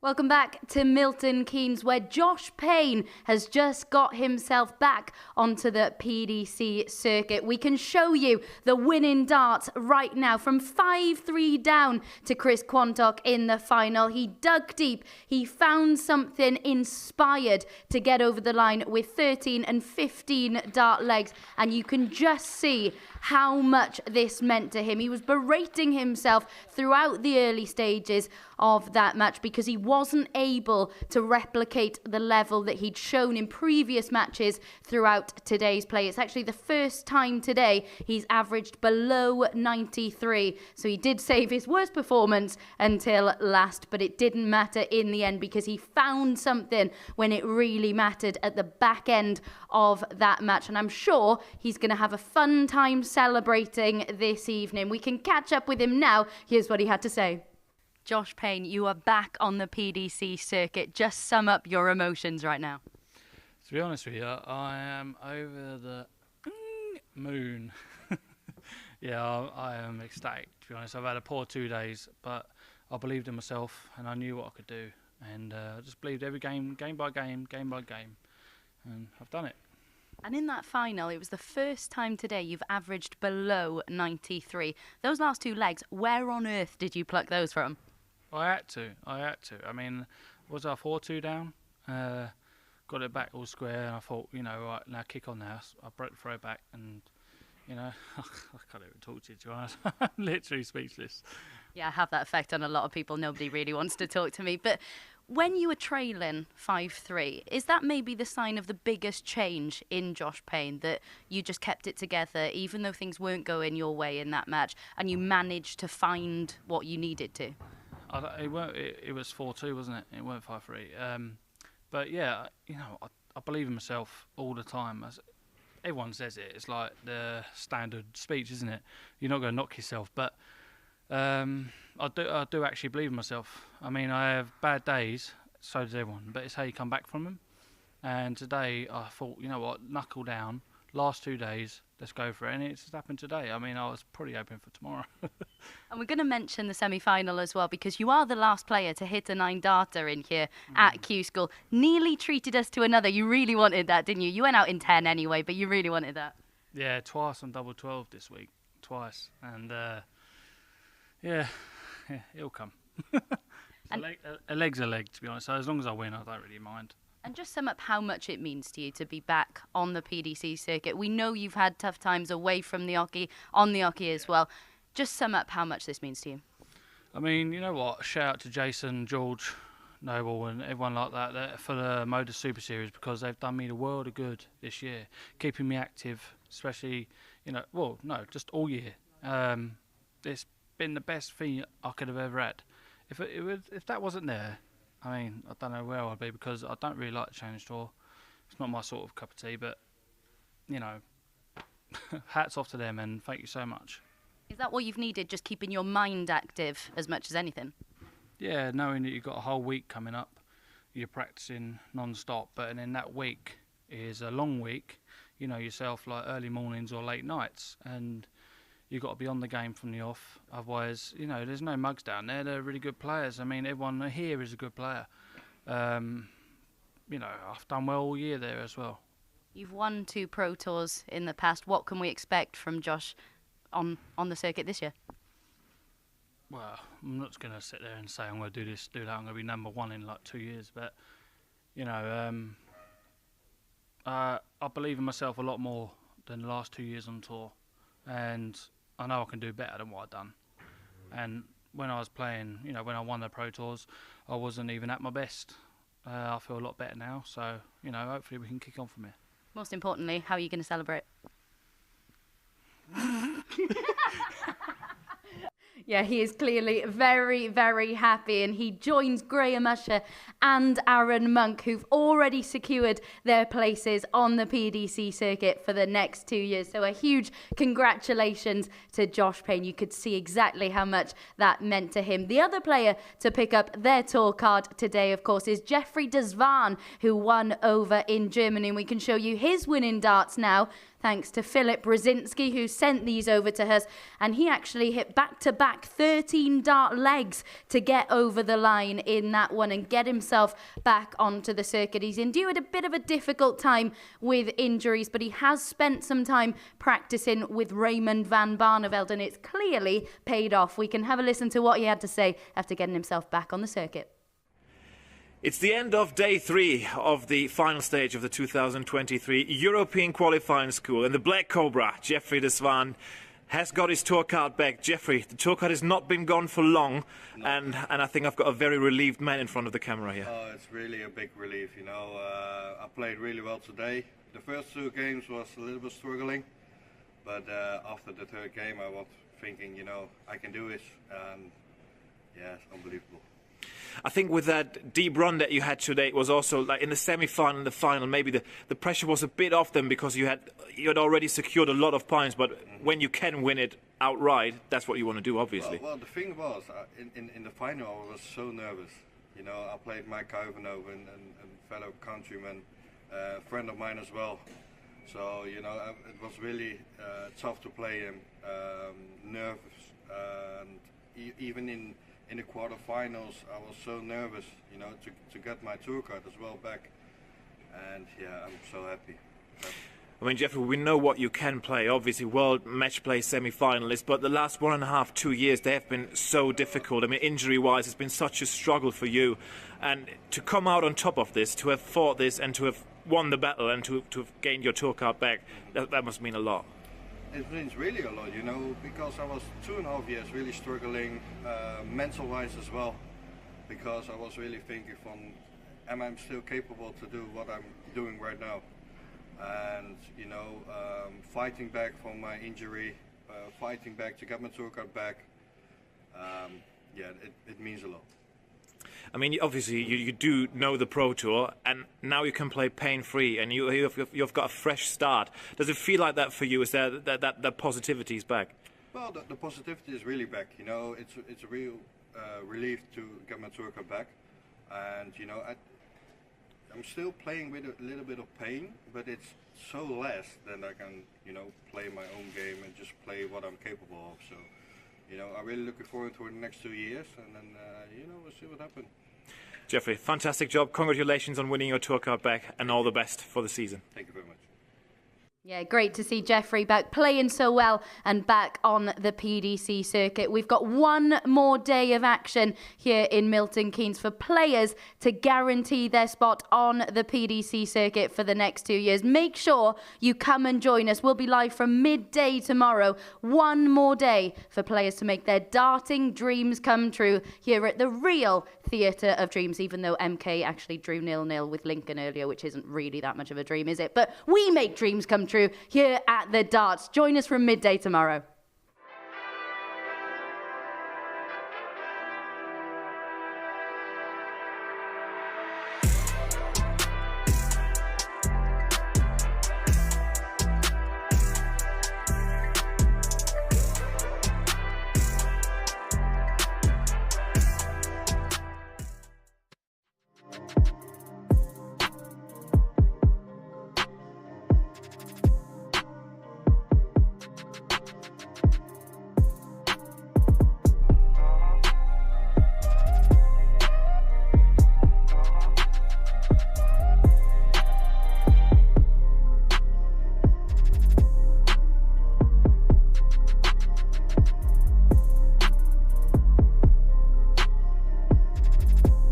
Welcome back to Milton Keynes, where Josh Payne has just got himself back onto the PDC circuit. We can show you the winning darts right now from 5-3 down to Chris Quantock in the final. He dug deep. He found something inspired to get over the line with 13 and 15 dart legs, and you can just see how much this meant to him. He was berating himself throughout the early stages of that match because he wasn't able to replicate the level that he'd shown in previous matches throughout today's play. It's actually the first time today he's averaged below 93. So he did save his worst performance until last, but it didn't matter in the end because he found something when it really mattered at the back end of that match. And I'm sure he's going to have a fun time celebrating this evening. We can catch up with him now. Here's what he had to say. Josh Payne, you are back on the PDC circuit. Just sum up your emotions right now. To be honest with you, I am over the moon. Yeah, I am ecstatic, to be honest. I've had a poor 2 days, but I believed in myself and I knew what I could do. And I just believed every game, game by game, game by game. And I've done it. And in that final, it was the first time today you've averaged below 93. Those last two legs, where on earth did you pluck those from? I had to. I mean, was I 4-2 down? Got it back all square, and I thought, right, now kick on now. I broke the throw back, and, I can't even talk to you, to be honest. I'm literally speechless. Yeah, I have that effect on a lot of people. Nobody really wants to talk to me. But when you were trailing 5-3, is that maybe the sign of the biggest change in Josh Payne, that you just kept it together, even though things weren't going your way in that match, and you managed to find what you needed to? It was 4-2, wasn't it? It weren't 5-3. But yeah, I believe in myself all the time. As everyone says it, it's like the standard speech, isn't it? You're not going to knock yourself, but I do actually believe in myself. I mean, I have bad days, so does everyone, but it's how you come back from them. And today I thought, you know what, knuckle down. Last 2 days, let's go for it. And it's just happened today. I mean, I was pretty hoping for tomorrow. And we're going to mention the semi-final as well, because you are the last player to hit a 9-darter in here at Q School. Nearly treated us to another. You really wanted that, didn't you? You went out in 10 anyway, but you really wanted that. Yeah, twice on double 12 this week. Twice. And yeah, it'll come. A leg's a leg, to be honest. So as long as I win, I don't really mind. And just sum up how much it means to you to be back on the PDC circuit. We know you've had tough times away from the hockey, on the hockey as well. Just sum up how much this means to you. I mean, you know what? Shout out to Jason, George, Noble and everyone like that for the Motor Super Series, because they've done me the world of good this year, keeping me active, especially, just all year. It's been the best thing I could have ever had. If that wasn't there, I mean, I don't know where I'd be, because I don't really like the Challenge Tour. It's not my sort of cup of tea, but, hats off to them and thank you so much. Is that what you've needed, just keeping your mind active as much as anything? Yeah, knowing that you've got a whole week coming up, you're practicing non-stop, but then that week is a long week, yourself, like early mornings or late nights, and you've got to be on the game from the off. Otherwise, there's no mugs down there. They're really good players. I mean, everyone here is a good player. I've done well all year there as well. You've won 2 Pro Tours in the past. What can we expect from Josh on the circuit this year? Well, I'm not going to sit there and say I'm going to do this, do that. I'm going to be number 1 in like 2 years. But, I believe in myself a lot more than the last 2 years on tour. And I know I can do better than what I've done. And when I was playing, when I won the Pro Tours, I wasn't even at my best. I feel a lot better now. So, hopefully we can kick on from here. Most importantly, how are you going to celebrate? Yeah, he is clearly very, very happy, and he joins Graham Usher and Aaron Monk, who've already secured their places on the PDC circuit for the next 2 years. So a huge congratulations to Josh Payne. You could see exactly how much that meant to him. The other player to pick up their tour card today, of course, is Zwaan, who won over in Germany. And we can show you his winning darts now. thanks to Philip Brzezinski, who sent these over to us. And he actually hit back-to-back 13 dart legs to get over the line in that one and get himself back onto the circuit. He's endured a bit of a difficult time with injuries, but he has spent some time practicing with Raymond van Barneveld, and it's clearly paid off. We can have a listen to what he had to say after getting himself back on the circuit. It's the end of day 3 of the final stage of the 2023 European Qualifying School, and the Black Cobra, Jeffrey de Zwaan, has got his tour card back. Jeffrey, the tour card has not been gone for long, no. and I think I've got a very relieved man in front of the camera here. Oh, it's really a big relief, you know. I played really well today. The first 2 games was a little bit struggling, but after the 3rd game I was thinking, you know, I can do this, and yeah, it's unbelievable. I think with that deep run that you had today, it was also like in the semi-final and the final, maybe the pressure was a bit off them because you had already secured a lot of points, but when you can win it outright, that's what you want to do, obviously. Well, the thing was, in the final I was so nervous. You know, I played Mike Kuivenhoven and fellow countryman, friend of mine as well. So, you know, it was really tough to play him, nervous, and even in the quarterfinals, I was so nervous, you know, to get my tour card as well back, and yeah, I'm so happy. I mean, Jeffrey, we know what you can play, obviously world match play semi-finalist, but the last 1.5, 2 years, they have been so difficult. I mean, injury-wise, it's been such a struggle for you, and to come out on top of this, to have fought this, and to have won the battle, and to have gained your tour card back, that must mean a lot. It means really a lot, you know, because I was 2.5 years really struggling, mental-wise as well, because I was really thinking am I still capable to do what I'm doing right now? And, you know, fighting back from my injury, fighting back to get my tour card back, yeah, it means a lot. I mean, obviously, you do know the Pro Tour, and now you can play pain-free, and you've got a fresh start. Does it feel like that for you? Is that positivity is back? Well, the positivity is really back. You know, it's a real relief to get my tour card back, and you know, I'm still playing with a little bit of pain, but it's so less that I can, you know, play my own game and just play what I'm capable of. So, you know, I'm really looking forward to the next 2 years, and then, you know, we'll see what happens. Jeffrey, fantastic job. Congratulations on winning your tour card back, and all the best for the season. Thank you very much. Yeah, great to see Jeffrey back playing so well and back on the PDC circuit. We've got one more day of action here in Milton Keynes for players to guarantee their spot on the PDC circuit for the next 2 years. Make sure you come and join us. We'll be live from midday tomorrow. One more day for players to make their darting dreams come true here at the real Theatre of Dreams, even though MK actually drew 0-0 with Lincoln earlier, which isn't really that much of a dream, is it? But we make dreams come true here at the darts. Join us from midday tomorrow.